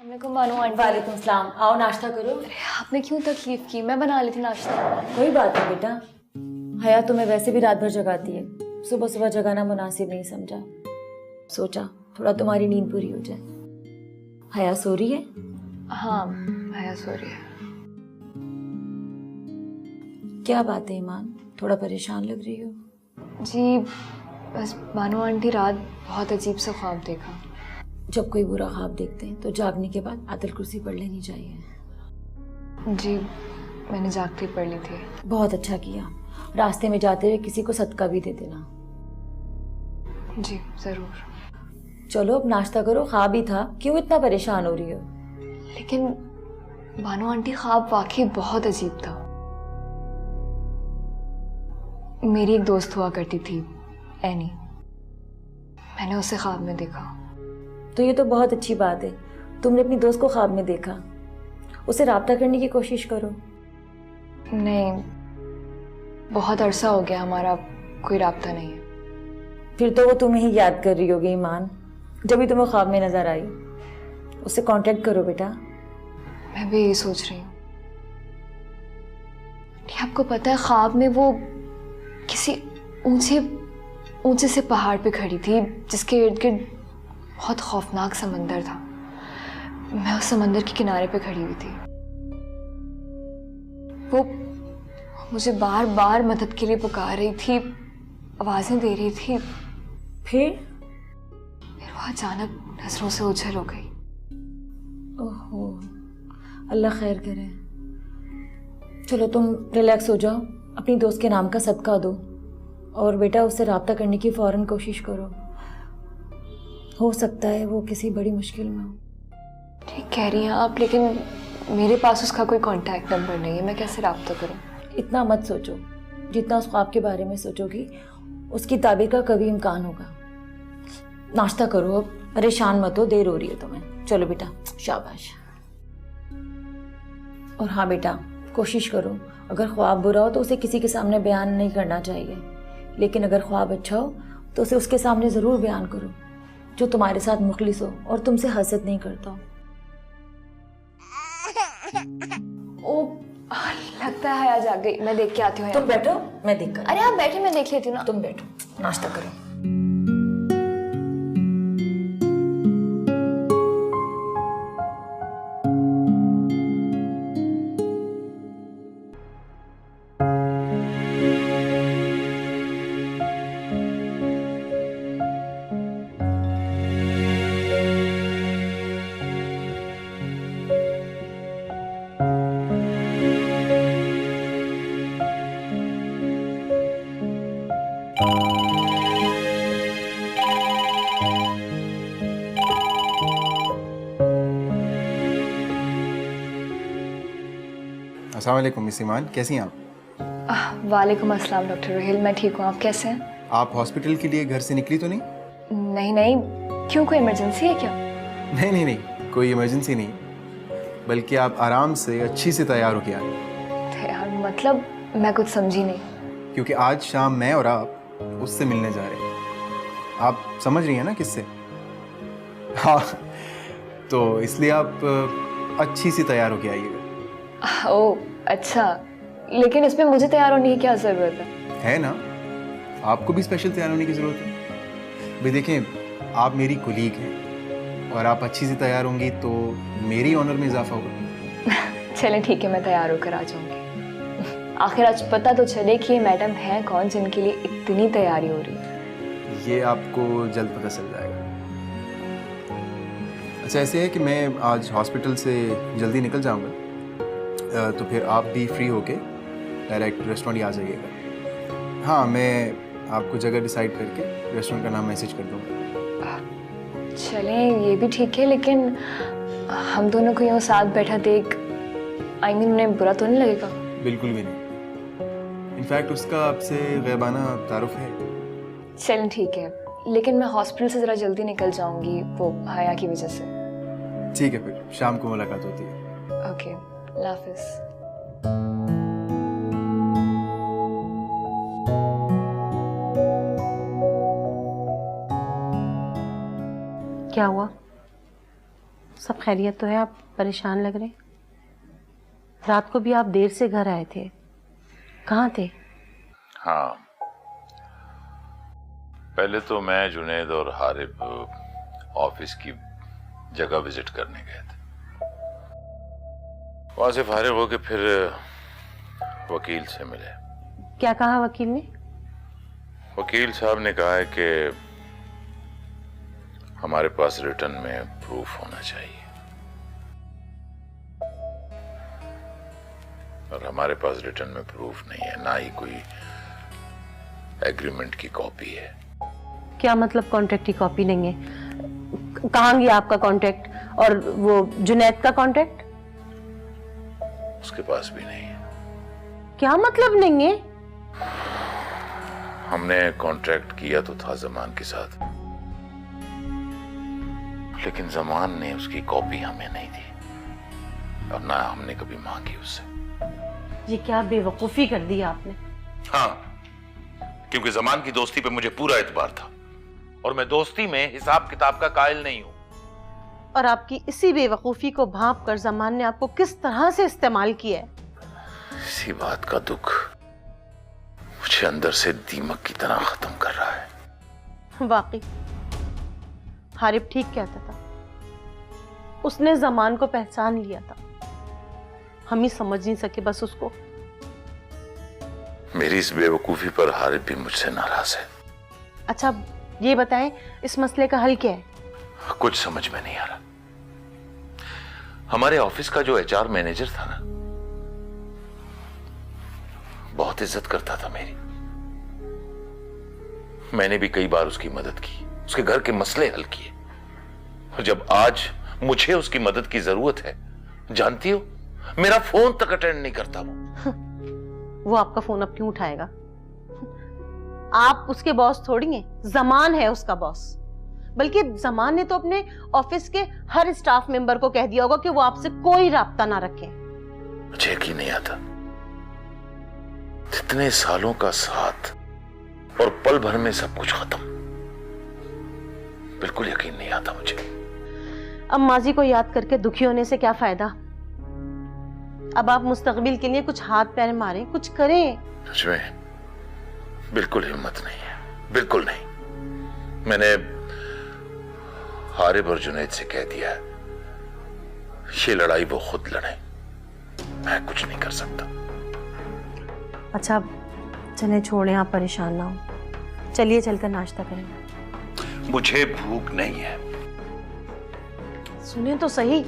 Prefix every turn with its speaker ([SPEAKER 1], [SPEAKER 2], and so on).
[SPEAKER 1] वालेकुम बानो आंटी।
[SPEAKER 2] वालेकुम सलाम। आओ नाश्ता करो।
[SPEAKER 1] आपने क्यों तकलीफ की? मैं बना लेती नाश्ता।
[SPEAKER 2] कोई बात नहीं बेटा, हया तुम्हें वैसे भी रात भर जगाती है, सुबह सुबह जगाना मुनासिब नहीं समझा। सोचा थोड़ा तुम्हारी नींद पूरी हो जाए। हया सो रही है?
[SPEAKER 1] हाँ, हया सो रही है।
[SPEAKER 2] क्या बात है ईमान, थोड़ा परेशान लग रही हो?
[SPEAKER 1] जी बस बानो आंटी रात बहुत अजीब सा ख्वाब देखा।
[SPEAKER 2] जब कोई बुरा ख्वाब देखते हैं तो जागने के बाद आयतुल कुर्सी पढ़ लेनी चाहिए।
[SPEAKER 1] जी मैंने जागती पढ़ ली थी।
[SPEAKER 2] बहुत अच्छा किया। रास्ते में जाते हुए किसी को सदका भी दे देना।
[SPEAKER 1] जी ज़रूर।
[SPEAKER 2] चलो अब नाश्ता करो, ख्वाब ही था, क्यों इतना परेशान हो रही हो?
[SPEAKER 1] लेकिन बानो आंटी ख्वाब वाकई बहुत अजीब था। मेरी एक दोस्त हुआ करती थी एनी, मैंने उसे ख्वाब में देखा।
[SPEAKER 2] तो ये तो बहुत अच्छी बात है, तुमने अपनी दोस्त को ख्वाब में देखा। उसे राब्ता करने की कोशिश करो।
[SPEAKER 1] नहीं, बहुत अरसा हो गया हमारा कोई राब्ता नहीं है।
[SPEAKER 2] फिर तो वो तुम्हें ही याद कर रही होगी ईमान, जब भी तुम्हें ख्वाब में नजर आई। उससे कांटेक्ट करो बेटा।
[SPEAKER 1] मैं भी यही सोच रही हूँ। आपको पता है ख्वाब में वो किसी ऊंचे ऊंचे से पहाड़ पे खड़ी थी जिसके इर्द गिर्द बहुत खौफनाक समंदर था। मैं उस समंदर के किनारे पे खड़ी हुई थी। वो मुझे बार बार मदद के लिए पुकार रही थी, आवाजें दे रही थी।
[SPEAKER 2] फिर
[SPEAKER 1] वो अचानक नजरों से ओझल हो गई।
[SPEAKER 2] ओहो, अल्लाह खैर करे। चलो तुम रिलैक्स हो जाओ, अपनी दोस्त के नाम का सदका दो और बेटा उससे राब्ता करने की फौरन कोशिश करो। हो सकता है वो किसी बड़ी मुश्किल में हो।
[SPEAKER 1] ठीक कह रही हैं आप, लेकिन मेरे पास उसका कोई कांटेक्ट नंबर नहीं है। मैं कैसे राब्ता करूं?
[SPEAKER 2] इतना मत सोचो, जितना उस ख्वाब के बारे में सोचोगी उसकी ताबीर का कभी इम्कान होगा। नाश्ता करो अब, परेशान मत हो, देर हो रही है तुम्हें। चलो बेटा, शाबाश। और हाँ बेटा, कोशिश करो अगर ख्वाब बुरा हो तो उसे किसी के सामने बयान नहीं करना चाहिए, लेकिन अगर ख्वाब अच्छा हो तो उसे उसके सामने ज़रूर बयान करो, जो तुम्हारे साथ मुखलिस हो और तुमसे हसद नहीं करता हो।
[SPEAKER 1] ओ लगता है हया जाग गई। मैं देख के आती हूँ।
[SPEAKER 2] तुम बैठो, मैं देख कर।
[SPEAKER 1] अरे आप बैठे, मैं देख लेती हूँ ना।
[SPEAKER 2] तुम बैठो, नाश्ता करो।
[SPEAKER 3] अस्सलाम वालेकुम मिस ईमान, कैसी हैं आप?
[SPEAKER 1] वालेकुम अस्सलाम डॉक्टर रोहिल, मैं ठीक हूँ। आप कैसे हैं?
[SPEAKER 3] आप हॉस्पिटल के लिए घर से निकली तो नहीं?
[SPEAKER 1] नहीं नहीं, क्यों कोई इमरजेंसी है क्या?
[SPEAKER 3] नहीं नहीं नहीं, कोई इमरजेंसी नहीं, बल्कि आप आराम से अच्छी से तैयार होके आए,
[SPEAKER 1] यार मतलब मैं कुछ समझी नहीं।
[SPEAKER 3] क्योंकि आज शाम मैं और आप उससे मिलने जा रहे हैं। आप समझ रही हैं ना किससे? हाँ, तो इसलिए आप अच्छी सी तैयार होके आइएगा।
[SPEAKER 1] ओह अच्छा, लेकिन इसमें मुझे तैयार होने की क्या ज़रूरत
[SPEAKER 3] है ना? आपको भी स्पेशल तैयार होने की ज़रूरत है। भाई देखें, आप मेरी कुलीग हैं और आप अच्छी से तैयार होंगी तो मेरी ऑनर में इजाफा होगा।
[SPEAKER 1] चलें ठीक है, मैं तैयार होकर आ जाऊंगी। आखिर आज पता तो चले कि ये मैडम हैं कौन जिनके लिए इतनी तैयारी हो रही है।
[SPEAKER 3] ये आपको जल्द पता चल जाएगा। अच्छा ऐसे है कि मैं आज हॉस्पिटल से जल्दी निकल जाऊंगा, तो फिर आप भी फ्री होके डायरेक्ट रेस्टोरेंट ही आ जाइएगा। हाँ, मैं आपको जगह डिसाइड करके रेस्टोरेंट का नाम मैसेज कर दूँगा।
[SPEAKER 1] चलें ये भी ठीक है, लेकिन हम दोनों को यूँ साथ बैठा देख उन्हें बुरा तो नहीं लगेगा?
[SPEAKER 3] बिल्कुल भी नहीं, इनफैक्ट उसका आपसे गैबाना तारुफ है।
[SPEAKER 1] चलें ठीक है, लेकिन मैं हॉस्पिटल से ज़रा जल्दी निकल जाऊंगी वो हया की वजह से।
[SPEAKER 3] ठीक है, फिर शाम को मुलाकात होती है।
[SPEAKER 1] ओके, अल्लाह हाफिज़।
[SPEAKER 2] क्या हुआ?
[SPEAKER 4] सब खैरियत तो है? आप परेशान लग रहे हैं। रात को भी आप देर से घर आए थे, कहाँ थे?
[SPEAKER 5] हाँ, पहले तो मैं, जुनैद और हारिब ऑफिस की जगह विजिट करने गए थे। वहां से फारिग होके फिर वकील से मिले।
[SPEAKER 4] क्या कहा वकील ने?
[SPEAKER 5] वकील साहब ने कहा है कि हमारे पास रिटर्न में प्रूफ होना चाहिए, और हमारे पास रिटर्न में प्रूफ नहीं है, ना ही कोई एग्रीमेंट की कॉपी है।
[SPEAKER 4] क्या मतलब कॉन्ट्रैक्ट की कॉपी नहीं है? कहाँ गया आपका कॉन्ट्रैक्ट? और वो जुनैद का कॉन्ट्रैक्ट?
[SPEAKER 5] उसके पास भी नहीं है।
[SPEAKER 4] क्या मतलब नहीं है?
[SPEAKER 5] हमने कॉन्ट्रैक्ट किया तो था जमान के साथ, लेकिन जमान ने उसकी कॉपी हमें नहीं दी, और ना हमने कभी मांगी उससे।
[SPEAKER 4] ये क्या बेवकूफी कर दी आपने?
[SPEAKER 5] हाँ, क्योंकि जमान की दोस्ती पे मुझे पूरा एतबार था, और मैं दोस्ती में हिसाब किताब का कायल नहीं हूं।
[SPEAKER 4] और आपकी इसी बेवकूफी को भांप कर जमान ने आपको किस तरह से इस्तेमाल किया है?
[SPEAKER 5] इसी बात का दुख मुझे अंदर से दीमक की तरह खत्म कर रहा है।
[SPEAKER 4] वाकई हारिब ठीक कहता था, उसने जमान को पहचान लिया था, हम ही समझ नहीं सके बस उसको।
[SPEAKER 5] मेरी इस बेवकूफी पर हारिब भी मुझसे नाराज है।
[SPEAKER 4] अच्छा ये बताएं, इस मसले का हल क्या है?
[SPEAKER 5] कुछ समझ में नहीं आ रहा। हमारे ऑफिस का जो एचआर मैनेजर था ना, बहुत इज्जत करता था मेरी। मैंने भी कई बार उसकी मदद की, उसके घर के मसले हल किए, और जब आज मुझे उसकी मदद की जरूरत है, जानती हो, मेरा फोन तक अटेंड नहीं करता
[SPEAKER 4] वो आपका फोन अब क्यों उठाएगा? आप उसके बॉस थोड़ी हैं, जमान है उसका बॉस। बल्कि जमान ने तो अपने ऑफिस के हर स्टाफ मेंबर को कह दिया होगा कि वो आपसे कोई राब्ता ना रखे।
[SPEAKER 5] मुझे यकीन नहीं आता, इतने सालों का साथ और पल भर में सब कुछ खत्म। बिल्कुल यकीन नहीं आता मुझे।
[SPEAKER 4] अब माजी को याद करके दुखी होने से क्या फायदा? अब आप मुस्तकबिल के लिए कुछ हाथ पैर मारें, कुछ करें।
[SPEAKER 5] सच में बिल्कुल हिम्मत नहीं है, बिल्कुल नहीं। मैंने हारिब और जुनैद से कह दिया है, ये लड़ाई वो खुद लड़े, मैं कुछ नहीं कर सकता।
[SPEAKER 4] अच्छा चले छोड़ें, आप परेशान ना हो, चलिए चलकर नाश्ता करें।
[SPEAKER 5] मुझे भूख नहीं है।
[SPEAKER 4] सुने तो सही,